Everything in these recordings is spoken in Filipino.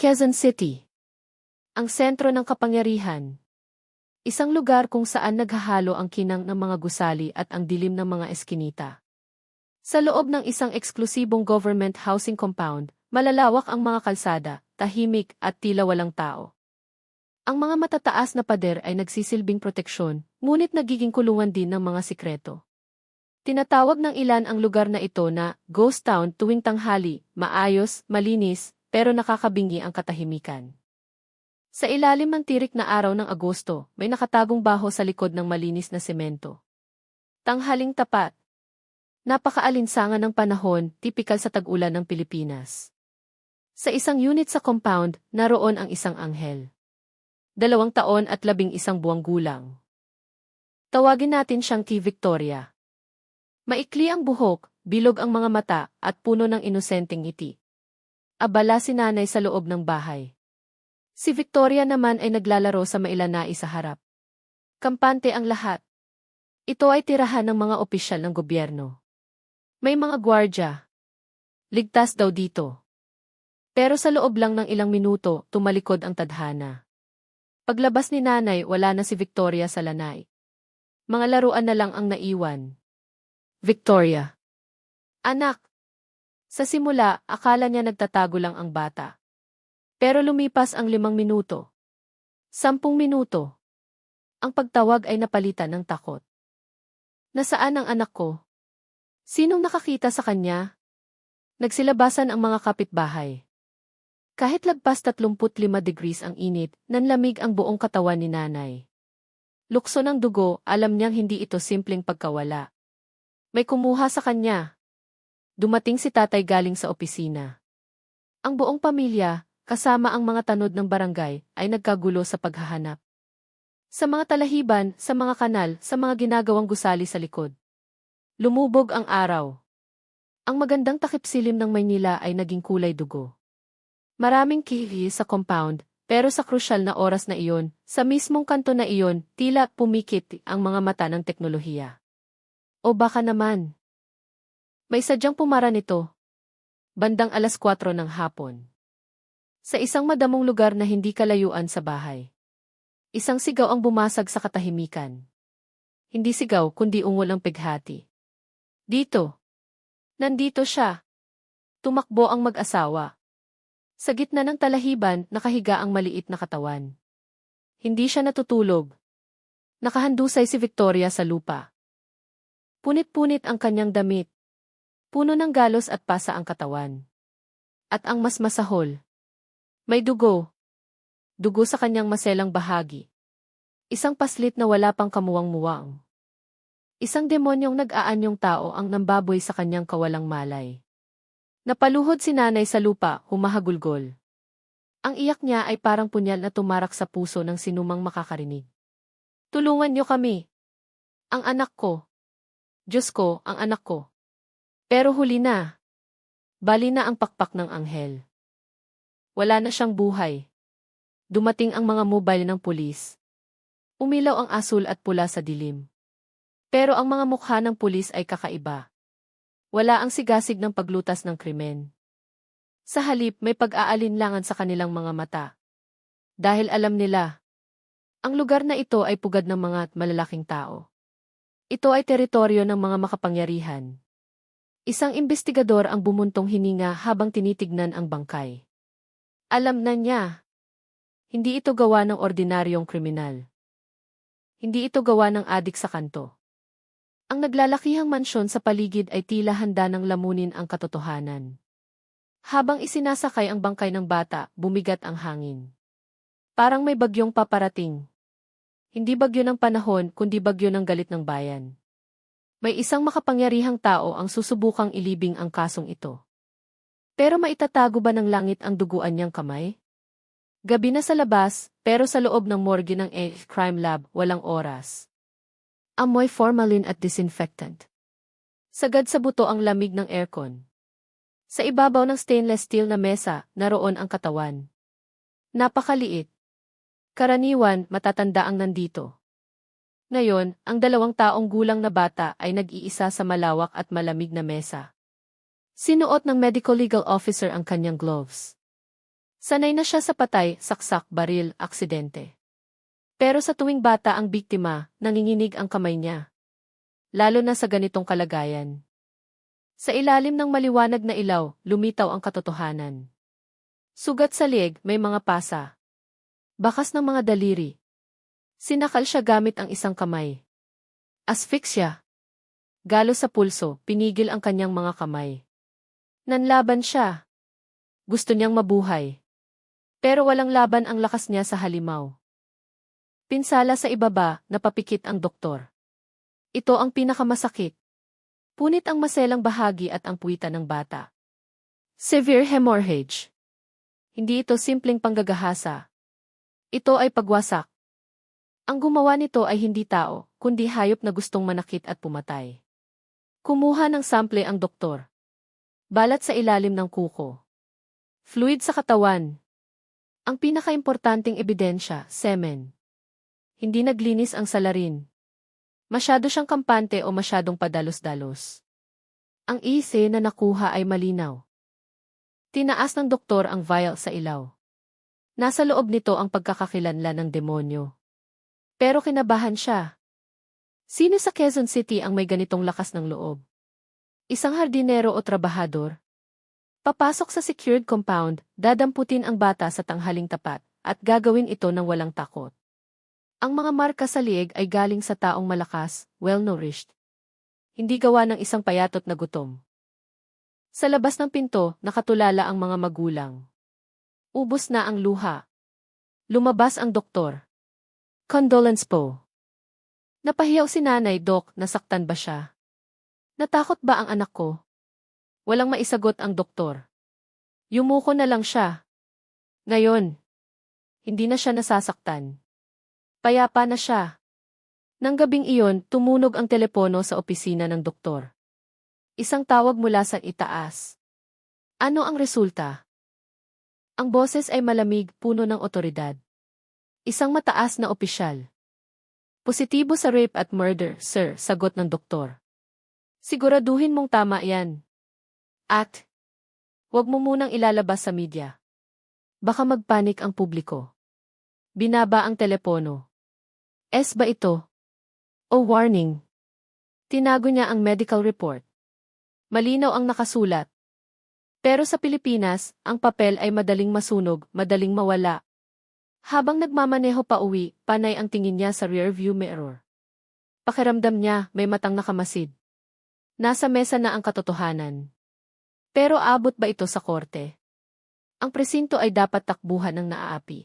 Quezon City. Ang sentro ng kapangyarihan. Isang lugar kung saan naghahalo ang kinang ng mga gusali at ang dilim ng mga eskinita. Sa loob ng isang eksklusibong government housing compound, malalawak ang mga kalsada, tahimik at tila walang tao. Ang mga matataas na pader ay nagsisilbing proteksyon, ngunit nagiging kulungan din ng mga sikreto. Tinatawag ng ilan ang lugar na ito na ghost town tuwing tanghali, maayos, malinis, pero nakakabingi ang katahimikan. Sa ilalim ng tirik na araw ng Agosto, may nakatagong baho sa likod ng malinis na semento. Tanghaling tapat. Napakaalinsangan ng panahon, tipikal sa tag-ulan ng Pilipinas. Sa isang unit sa compound, naroon ang isang anghel. 2 taon at 11 buwang gulang. Tawagin natin siyang Key Victoria. Maikli ang buhok, bilog ang mga mata, at puno ng inosenteng ngiti. Abala si nanay sa loob ng bahay. Si Victoria naman ay naglalaro sa mailanai sa harap. Kampante ang lahat. Ito ay tirahan ng mga opisyal ng gobyerno. May mga gwardya. Ligtas daw dito. Pero sa loob lang ng ilang minuto, tumalikod ang tadhana. Paglabas ni nanay, wala na si Victoria sa lanai. Mga laruan na lang ang naiwan. Victoria. Anak. Sa simula, akala niya nagtatago lang ang bata. Pero lumipas ang 5 minuto. 10 minuto. Ang pagtawag ay napalitan ng takot. Nasaan ang anak ko? Sinong nakakita sa kanya? Nagsilabasan ang mga kapitbahay. Kahit lagpas 35 degrees ang init, nanlamig ang buong katawan ni nanay. Lukso ng dugo, alam niyang hindi ito simpleng pagkawala. May kumuha sa kanya. Dumating si tatay galing sa opisina. Ang buong pamilya, kasama ang mga tanod ng barangay, ay nagkagulo sa paghahanap. Sa mga talahiban, sa mga kanal, sa mga ginagawang gusali sa likod. Lumubog ang araw. Ang magandang takipsilim ng Maynila ay naging kulay dugo. Maraming kihili sa compound, pero sa krusyal na oras na iyon, sa mismong kanto na iyon, tila pumikit ang mga mata ng teknolohiya. O baka naman, may sadyang pumara nito. Bandang 4:00 ng hapon. Sa isang madamong lugar na hindi kalayuan sa bahay. Isang sigaw ang bumasag sa katahimikan. Hindi sigaw kundi ungol ang pighati. Dito. Nandito siya. Tumakbo ang mag-asawa. Sa gitna ng talahiban, nakahiga ang maliit na katawan. Hindi siya natutulog. Nakahandusay si Victoria sa lupa. Punit-punit ang kanyang damit. Puno ng galos at pasa ang katawan. At ang mas masahol. May dugo. Dugo sa kanyang maselang bahagi. Isang paslit na wala pang kamuwang-muwang. Isang demonyong nag-aanyong tao ang nambaboy sa kanyang kawalang malay. Napaluhod si nanay sa lupa, humahagulgol. Ang iyak niya ay parang punyal na tumarak sa puso ng sinumang makakarinig. Tulungan niyo kami. Ang anak ko. Diyos ko, ang anak ko. Pero huli na. Bali na ang pakpak ng anghel. Wala na siyang buhay. Dumating ang mga mobile ng pulis. Umilaw ang asul at pula sa dilim. Pero ang mga mukha ng pulis ay kakaiba. Wala ang sigasig ng paglutas ng krimen. Sa halip may pag-aalinlangan sa kanilang mga mata. Dahil alam nila, ang lugar na ito ay pugad ng mga malalaking tao. Ito ay teritoryo ng mga makapangyarihan. Isang investigador ang bumuntong hininga habang tinitignan ang bangkay. Alam na niya. Hindi ito gawa ng ordinaryong kriminal. Hindi ito gawa ng adik sa kanto. Ang naglalakihang mansyon sa paligid ay tila handa ng lamunin ang katotohanan. Habang isinasakay ang bangkay ng bata, bumigat ang hangin. Parang may bagyong paparating. Hindi bagyo ng panahon, kundi bagyo ng galit ng bayan. May isang makapangyarihang tao ang susubukang ilibing ang kasong ito. Pero maitatago ba ng langit ang duguan niyang kamay? Gabi na sa labas, pero sa loob ng morgue ng crime lab, walang oras. Amoy formalin at disinfectant. Sagad sa buto ang lamig ng aircon. Sa ibabaw ng stainless steel na mesa, naroon ang katawan. Napakaliit. Karaniwan, matatanda ang nandito. Ngayon, ang 2 taong gulang na bata ay nag-iisa sa malawak at malamig na mesa. Sinuot ng medical legal officer ang kanyang gloves. Sanay na siya sa patay, saksak, baril, aksidente. Pero sa tuwing bata ang biktima, nanginginig ang kamay niya. Lalo na sa ganitong kalagayan. Sa ilalim ng maliwanag na ilaw, lumitaw ang katotohanan. Sugat sa lieg, may mga pasa. Bakas ng mga daliri. Sinakal siya gamit ang isang kamay. Asphyxia. Galo sa pulso, pinigil ang kanyang mga kamay. Nanlaban siya. Gusto niyang mabuhay. Pero walang laban ang lakas niya sa halimaw. Pinsala sa ibaba, napapikit ang doktor. Ito ang pinakamasakit. Punit ang maselang bahagi at ang puwitan ng bata. Severe hemorrhage. Hindi ito simpleng panggagahasa. Ito ay pagwasak. Ang gumawa nito ay hindi tao, kundi hayop na gustong manakit at pumatay. Kumuha ng sample ang doktor. Balat sa ilalim ng kuko. Fluid sa katawan. Ang pinakaimportanteng ebidensya, semen. Hindi naglinis ang salarin. Masyado siyang kampante o masyadong padalos-dalos. Ang ise na nakuha ay malinaw. Tinaas ng doktor ang vial sa ilaw. Nasa loob nito ang pagkakakilanlan ng demonyo. Pero kinabahan siya. Sino sa Quezon City ang may ganitong lakas ng loob? Isang hardinero o trabahador? Papasok sa secured compound, dadamputin ang bata sa tanghaling tapat, at gagawin ito ng walang takot. Ang mga marka sa lieg ay galing sa taong malakas, well-nourished. Hindi gawa ng isang payatot na gutom. Sa labas ng pinto, nakatulala ang mga magulang. Ubos na ang luha. Lumabas ang doktor. Condolence po. Napahiyaw si nanay, Dok, nasaktan ba siya? Natakot ba ang anak ko? Walang maisagot ang doktor. Yumuko na lang siya. Ngayon, hindi na siya nasasaktan. Payapa na siya. Nang gabing iyon, tumunog ang telepono sa opisina ng doktor. Isang tawag mula sa itaas. Ano ang resulta? Ang boses ay malamig, puno ng otoridad. Isang mataas na opisyal. Positibo sa rape at murder, sir, sagot ng doktor. Siguraduhin mong tama yan. At, huwag mo munang ilalabas sa media. Baka magpanik ang publiko. Binaba ang telepono. Ba ito? O warning. Tinago niya ang medical report. Malinaw ang nakasulat. Pero sa Pilipinas, ang papel ay madaling masunog, madaling mawala. Habang nagmamaneho pa uwi, panay ang tingin niya sa rearview mirror. Pakiramdam niya, may matang nakamasid. Nasa mesa na ang katotohanan. Pero abot ba ito sa korte? Ang presinto ay dapat takbuhan ng naaapi.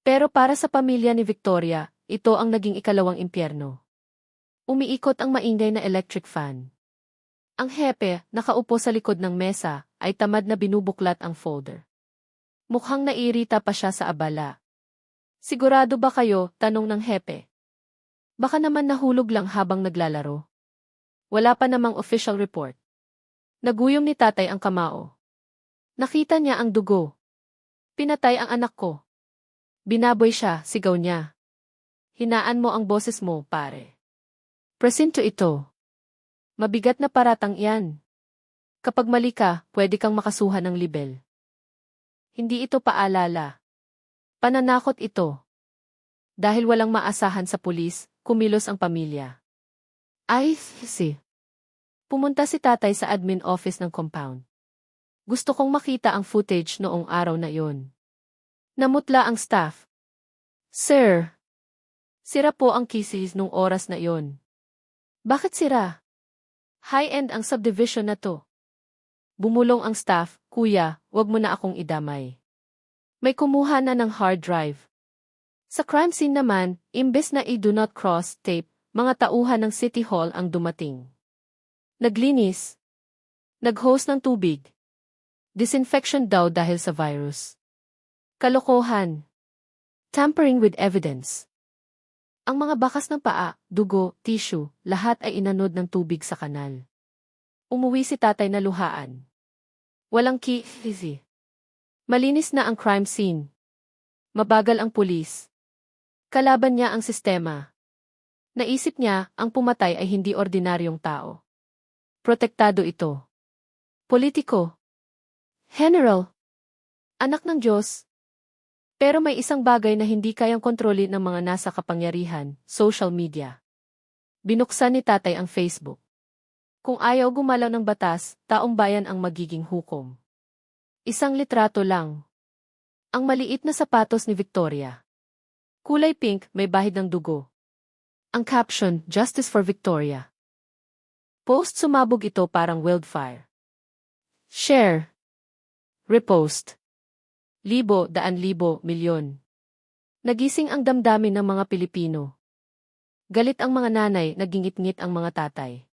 Pero para sa pamilya ni Victoria, ito ang naging ikalawang impyerno. Umiikot ang maingay na electric fan. Ang hepe, nakaupo sa likod ng mesa, ay tamad na binubuklat ang folder. Mukhang naiirita pa siya sa abala. Sigurado ba kayo? Tanong ng hepe. Baka naman nahulog lang habang naglalaro. Wala pa namang official report. Naguyom ni tatay ang kamao. Nakita niya ang dugo. Pinatay ang anak ko. Binaboy siya, sigaw niya. Hinaan mo ang boses mo, pare. Presinto ito. Mabigat na paratang iyan. Kapag mali ka, pwede kang makasuhan ng libel. Hindi ito paalala. Pananakot ito. Dahil walang maasahan sa pulis, kumilos ang pamilya. Ay, si. Pumunta si tatay sa admin office ng compound. Gusto kong makita ang footage noong araw na iyon. Namutla ang staff. Sir. Sira po ang kisis nung oras na iyon. Bakit sira? High-end ang subdivision na to. Bumulong ang staff, kuya, wag mo na akong idamay. May kumuha na ng hard drive. Sa crime scene naman, imbes na i-do not cross tape, mga tauhan ng City Hall ang dumating. Naglinis. Nag-hose ng tubig. Disinfection daw dahil sa virus. Kalokohan. Tampering with evidence. Ang mga bakas ng paa, dugo, tissue, lahat ay inanod ng tubig sa kanal. Umuwi si tatay na luhaan. Walang easy. Malinis na ang crime scene. Mabagal ang pulis. Kalaban niya ang sistema. Naisip niya, ang pumatay ay hindi ordinaryong tao. Protektado ito. Politiko. General. Anak ng Diyos. Pero may isang bagay na hindi kayang kontrolin ng mga nasa kapangyarihan, social media. Binuksan ni tatay ang Facebook. Kung ayaw gumalaw ng batas, taong bayan ang magiging hukom. Isang litrato lang. Ang maliit na sapatos ni Victoria. Kulay pink, may bahid ng dugo. Ang caption, Justice for Victoria. Post sumabog ito parang wildfire. Share. Repost. Libo, daan libo, milyon. Nagising ang damdamin ng mga Pilipino. Galit ang mga nanay, nagingit-ngit ang mga tatay.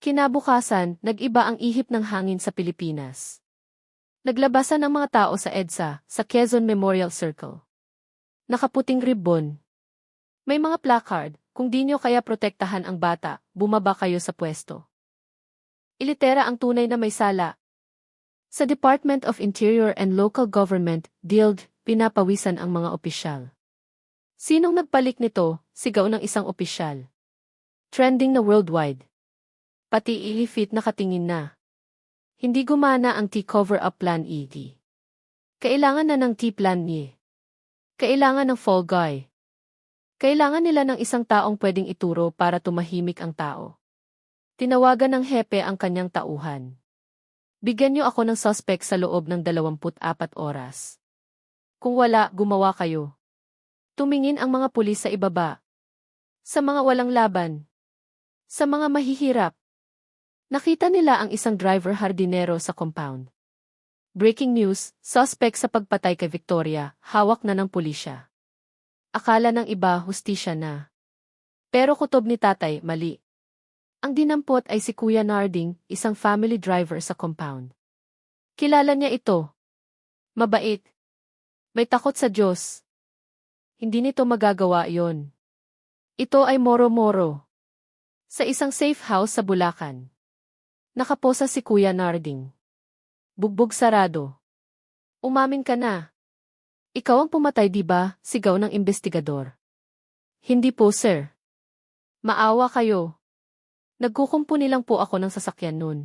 Kinabukasan, nag-iba ang ihip ng hangin sa Pilipinas. Naglabasan ang mga tao sa EDSA, sa Quezon Memorial Circle. Nakaputing ribbon. May mga placard, kung di nyo kaya protektahan ang bata, bumaba kayo sa pwesto. Ilitera ang tunay na may sala. Sa Department of Interior and Local Government, DILG, pinapawisan ang mga opisyal. Sinong nagpalik nito? Sigaw ng isang opisyal. Trending na worldwide. Pati ilifit nakatingin na. Hindi gumana ang T-cover-up plan ED. Kailangan na ng T-plan E. Kailangan ng fall guy. Kailangan nila ng isang taong pwedeng ituro para tumahimik ang tao. Tinawagan ng hepe ang kanyang tauhan. Bigyan niyo ako ng suspect sa loob ng 24 oras. Kung wala, gumawa kayo. Tumingin ang mga pulis sa ibaba. Sa mga walang laban. Sa mga mahihirap. Nakita nila ang isang driver hardinero sa compound. Breaking news, suspect sa pagpatay kay Victoria, hawak na ng pulisya. Akala ng iba, hustisya na. Pero kutob ni tatay, mali. Ang dinampot ay si Kuya Narding, isang family driver sa compound. Kilala niya ito. Mabait. May takot sa Diyos. Hindi nito magagawa iyon. Ito ay moro-moro. Sa isang safe house sa Bulacan. Nakaposa si Kuya Narding. Bugbog sarado. Umamin ka na. Ikaw ang pumatay, di ba? Sigaw ng investigador. Hindi po, sir. Maawa kayo. Nagkukumpuni lang po ako ng sasakyan nun.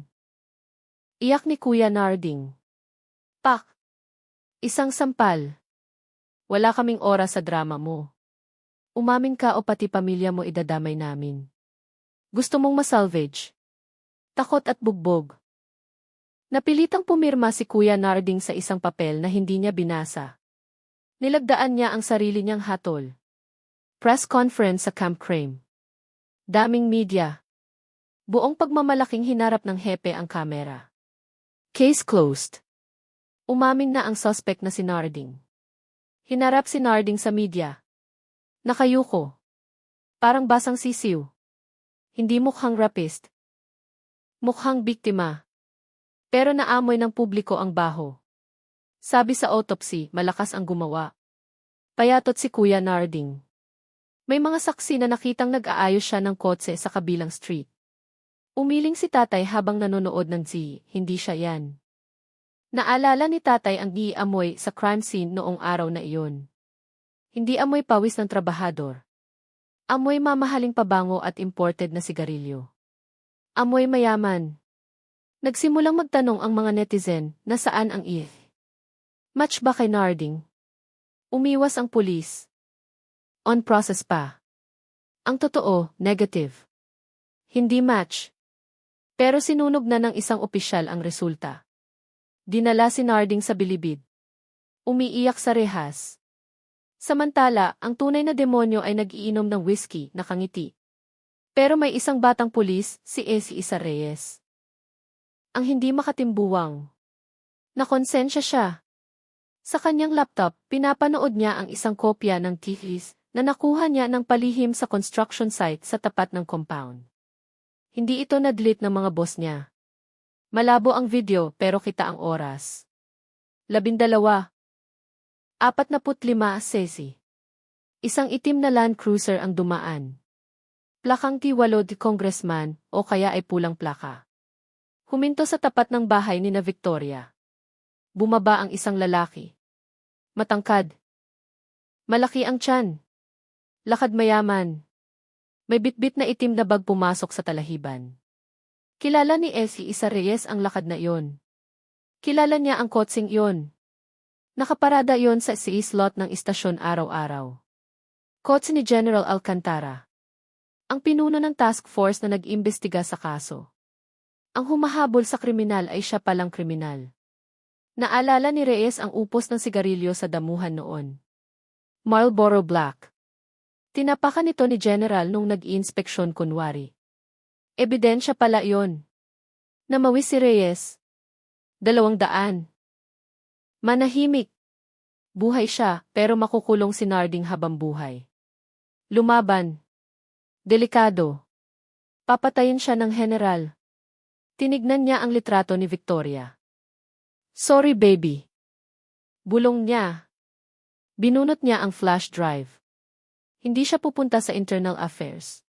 Iyak ni Kuya Narding. Pak! Isang sampal. Wala kaming oras sa drama mo. Umamin ka o pati pamilya mo idadamay namin. Gusto mong masalvage? Takot at bugbog. Napilitang pumirma si Kuya Narding sa isang papel na hindi niya binasa. Nilagdaan niya ang sarili niyang hatol. Press conference sa Camp Crame. Daming media. Buong pagmamalaking hinarap ng hepe ang kamera. Case closed. Umamin na ang suspect na si Narding. Hinarap si Narding sa media. Nakayuko. Parang basang sisiw. Hindi mukhang rapist. Mukhang biktima. Pero naamoy ng publiko ang baho. Sabi sa autopsy, malakas ang gumawa. Payatot si Kuya Narding. May mga saksi na nakitang nag-aayos siya ng kotse sa kabilang street. Umiling si tatay habang nanonood ng Z, hindi siya yan. Naalala ni tatay ang amoy sa crime scene noong araw na iyon. Hindi amoy pawis ng trabahador. Amoy mamahaling pabango at imported na sigarilyo. Amoy mayaman. Nagsimulang magtanong ang mga netizen na saan ang match ba kay Narding? Umiwas ang pulis. On process pa. Ang totoo, negative. Hindi match. Pero sinunog na ng isang opisyal ang resulta. Dinala si Narding sa bilibid. Umiiyak sa rehas. Samantala, ang tunay na demonyo ay nag-iinom ng whiskey, nakangiti. Pero may isang batang pulis, si Isa Reyes. Ang hindi makatimbuwang. Nakonsensya siya. Sa kanyang laptop, pinapanood niya ang isang kopya ng thesis na nakuha niya ng palihim sa construction site sa tapat ng compound. Hindi ito na-delete ng mga boss niya. Malabo ang video pero kita ang oras. 12. 45 sesi. Isang itim na Land Cruiser ang dumaan. Plakang T8 di congressman o kaya ay pulang plaka. Huminto sa tapat ng bahay ni na Victoria. Bumaba ang isang lalaki. Matangkad. Malaki ang tiyan. Lakad mayaman. May bitbit na itim na bag pumasok sa talahiban. Kilala ni Isa Reyes ang lakad na iyon. Kilala niya ang kotseng iyon. Nakaparada yon sa slot ng istasyon araw-araw. Kotse ni General Alcantara, ang pinuno ng task force na nag-imbestiga sa kaso. Ang humahabol sa kriminal ay siya palang kriminal. Naalala ni Reyes ang upos ng sigarilyo sa damuhan noon. Marlboro Black. Tinapakan ito ni General nung nag-iinspeksyon kunwari. Ebidensya pala yon. Namawis si Reyes. 200. Manahimik. Buhay siya, pero makukulong si Narding habang buhay. Lumaban. Delikado. Papatayin siya ng general. Tinignan niya ang litrato ni Victoria. Sorry baby. Bulong niya. Binunot niya ang flash drive. Hindi siya pupunta sa internal affairs.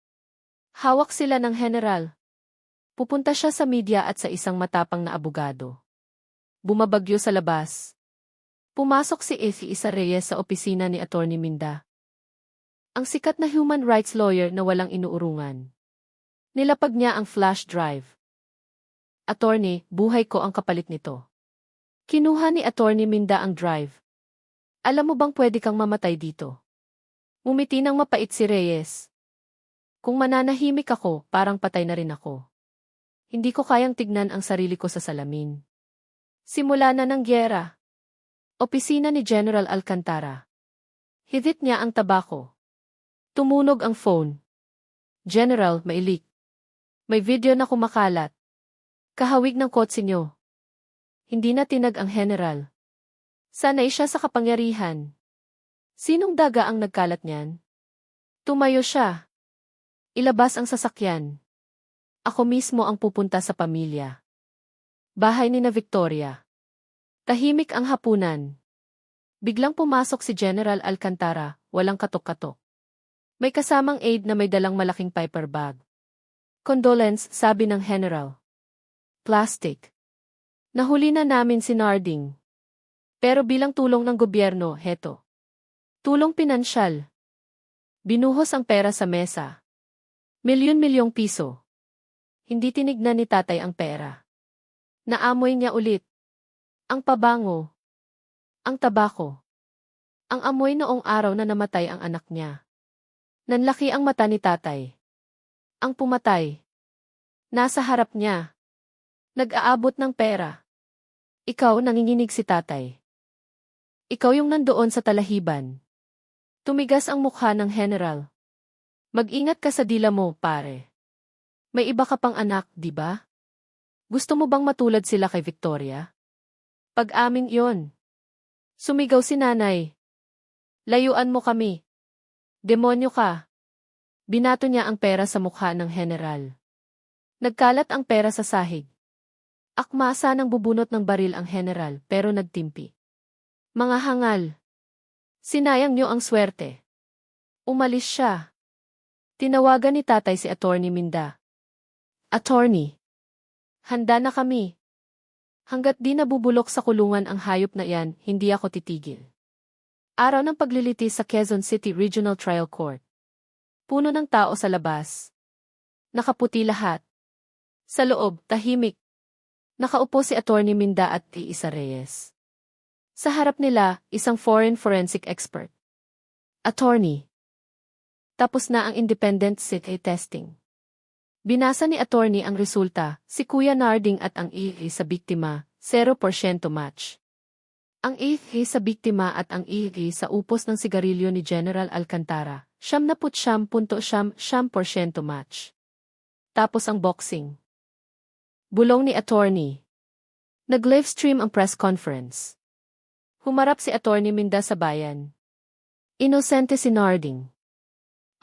Hawak sila ng general. Pupunta siya sa media at sa isang matapang na abogado. Bumabagyo sa labas. Pumasok si Isa Reyes sa opisina ni Attorney Minda. Ang sikat na human rights lawyer na walang inuurungan. Nilapag niya ang flash drive. Attorney, buhay ko ang kapalit nito. Kinuha ni Attorney Minda ang drive. Alam mo bang pwede kang mamatay dito? Ngumiti ng mapait si Reyes. Kung mananahimik ako, parang patay na rin ako. Hindi ko kayang tignan ang sarili ko sa salamin. Simula na ng gyera. Opisina ni General Alcantara. Hidit niya ang tabako. Tumunog ang phone. General, may leak. May video na kumakalat. Kahawig ng kotse niyo. Hindi na tinag ang general. Sanay siya sa kapangyarihan. Sinong daga ang nagkalat niyan? Tumayo siya. Ilabas ang sasakyan. Ako mismo ang pupunta sa pamilya. Bahay ni na Victoria. Tahimik ang hapunan. Biglang pumasok si General Alcantara, walang katok-katok. May kasamang aide na may dalang malaking paper bag. Condolence, sabi ng general. Plastic. Nahuli na namin si Narding. Pero bilang tulong ng gobyerno, heto. Tulong pinansyal. Binuhos ang pera sa mesa. Milyon-milyong piso. Hindi tinignan ni tatay ang pera. Naamoy niya ulit. Ang pabango. Ang tabako. Ang amoy noong araw na namatay ang anak niya. Nanlaki ang mata ni tatay. Ang pumatay. Nasa harap niya. Nag-aabot ng pera. Ikaw, nanginginig si tatay. Ikaw yung nandoon sa talahiban. Tumigas ang mukha ng general. Mag-ingat ka sa dila mo, pare. May iba ka pang anak, di ba? Gusto mo bang matulad sila kay Victoria? Pag-amin yon. Sumigaw si nanay. Layuan mo kami. Demonyo ka. Binato niya ang pera sa mukha ng general. Nagkalat ang pera sa sahig. Akmasa nang bubunot ng baril ang general pero nagtimpi. Mga hangal. Sinayang niyo ang swerte. Umalis siya. Tinawagan ni tatay si Attorney Minda. Attorney. Handa na kami. Hanggat di nabubulok sa kulungan ang hayop na yan, hindi ako titigil. Araw ng paglilitis sa Quezon City Regional Trial Court. Puno ng tao sa labas. Nakaputi lahat. Sa loob, tahimik. Nakaupo si Attorney Minda at Isa Reyes. Sa harap nila, isang foreign forensic expert. Attorney. Tapos na ang independent CT testing. Binasa ni Attorney ang resulta, si Kuya Narding at ang ihi sa biktima, 0% match. Ang ihi sa biktima at ang ihi sa upos ng sigarilyo ni General Alcantara, 79.9% match. Tapos ang boxing. Bulong ni Attorney. Nag-livestream ang press conference. Humarap si Attorney Minda sa bayan. Inosente si Narding.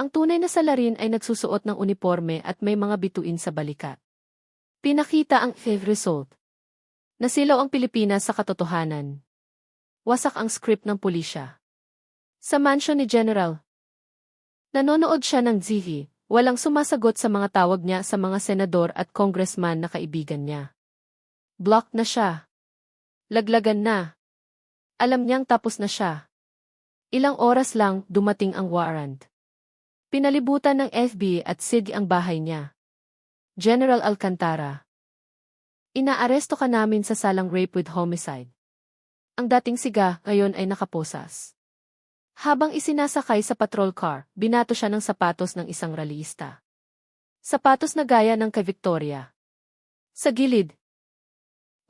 Ang tunay na salarin ay nagsusuot ng uniforme at may mga bituin sa balikat. Pinakita ang result. Nasilaw ang Pilipinas sa katotohanan. Wasak ang script ng pulisya. Sa mansion ni General. Nanonood siya ng TV, walang sumasagot sa mga tawag niya sa mga senador at congressman na kaibigan niya. Blocked na siya. Laglagan na. Alam niyang tapos na siya. Ilang oras lang, dumating ang warrant. Pinalibutan ng FBI at SIG ang bahay niya. General Alcantara. Inaaresto ka namin sa salang rape with homicide. Ang dating siga, ngayon ay nakaposas. Habang isinasakay sa patrol car, binato siya ng sapatos ng isang rallyista. Sapatos na gaya ng kay Victoria. Sa gilid,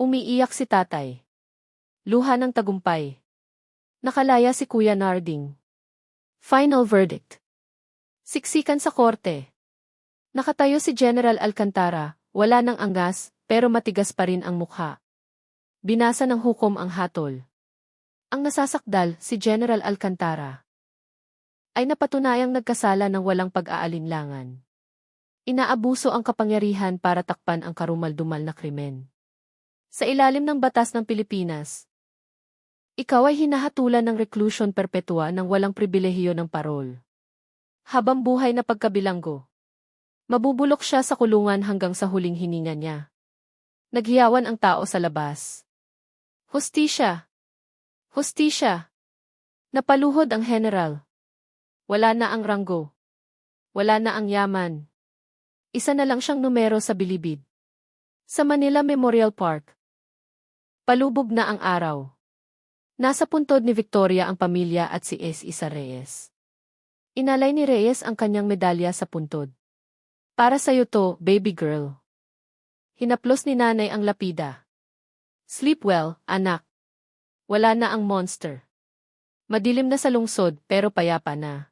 umiiyak si tatay. Luha ng tagumpay. Nakalaya si Kuya Narding. Final verdict. Siksikan sa korte. Nakatayo si General Alcantara, wala ng angas, pero matigas pa rin ang mukha. Binasa ng hukom ang hatol. Ang nasasakdal, si General Alcantara, ay napatunayang nagkasala ng walang pag-aalinlangan. Inaabuso ang kapangyarihan para takpan ang karumal-dumal na krimen. Sa ilalim ng batas ng Pilipinas, ikaw ay hinahatulan ng reclusion perpetua ng walang pribilehiyo ng parol. Habang buhay na pagkabilanggo, mabubulok siya sa kulungan hanggang sa huling hininga niya. Naghiyawan ang tao sa labas. Hustisya! Hustisya! Napaluhod ang general. Wala na ang ranggo. Wala na ang yaman. Isa na lang siyang numero sa bilibid. Sa Manila Memorial Park. Palubog na ang araw. Nasa puntod ni Victoria ang pamilya at si Isa Reyes. Inalay ni Reyes ang kanyang medalya sa puntod. Para sa'yo to, baby girl. Hinaplos ni nanay ang lapida. Sleep well, anak. Wala na ang monster. Madilim na sa lungsod pero payapa na.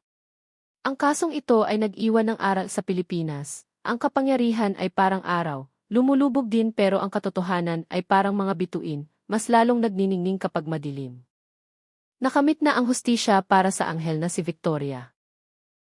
Ang kasong ito ay nag-iwan ng aral sa Pilipinas. Ang kapangyarihan ay parang araw, lumulubog din pero ang katotohanan ay parang mga bituin, mas lalong nagniningning kapag madilim. Nakamit na ang hustisya para sa anghel na si Victoria.